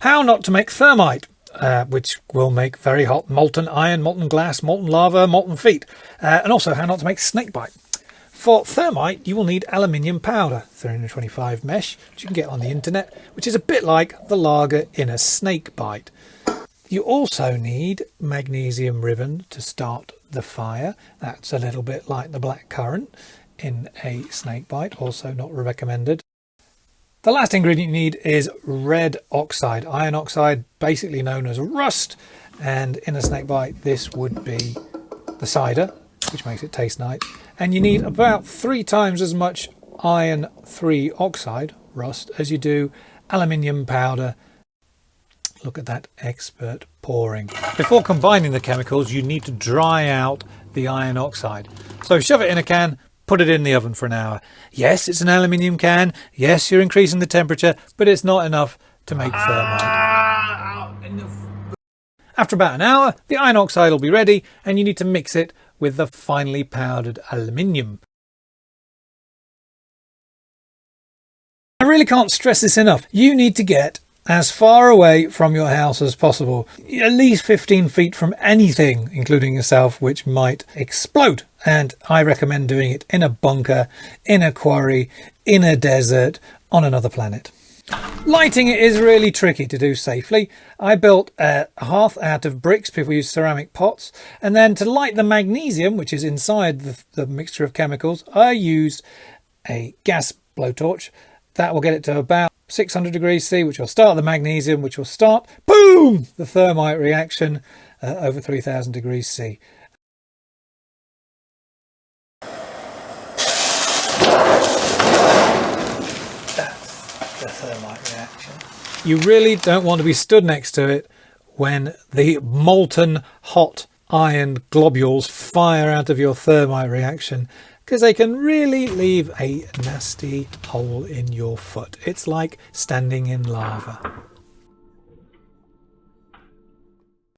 How not to make thermite, which will make very hot molten iron, molten glass, molten lava, molten feet, and also how not to make snakebite. For thermite, you will need aluminium powder, 325 mesh, which you can get on the internet, which is a bit like the lager in a snakebite. You also need magnesium ribbon to start the fire. That's a little bit like the black currant in a snakebite, also not recommended. The last ingredient you need is red oxide, iron oxide, basically known as rust, and in a snakebite this would be the cider, which makes it taste nice. And you need about 3 times as much iron 3 oxide, rust, as you do aluminium powder. Look at that expert pouring. Before combining the chemicals, you need to dry out the iron oxide. So shove it in a can, put it in the oven for an hour. Yes, it's an aluminium can. Yes, you're increasing the temperature, but it's not enough to make thermite. After about an hour, the iron oxide will be ready, and you need to mix it with the finely powdered aluminium. I really can't stress this enough. You need to get as far away from your house as possible, at least 15 feet from anything, including yourself, which might explode. And I recommend doing it in a bunker, in a quarry, in a desert, on another planet. Lighting it is really tricky to do safely. I built a hearth out of bricks. People use ceramic pots. And then to light the magnesium, which is inside the mixture of chemicals, I used a gas blowtorch. That will get it to about 600 degrees C, which will start the magnesium, which will start, boom, the thermite reaction over 3000 degrees C. That's the thermite reaction. You really don't want to be stood next to it when the molten hot iron globules fire out of your thermite reaction, because they can really leave a nasty hole in your foot. It's like standing in lava.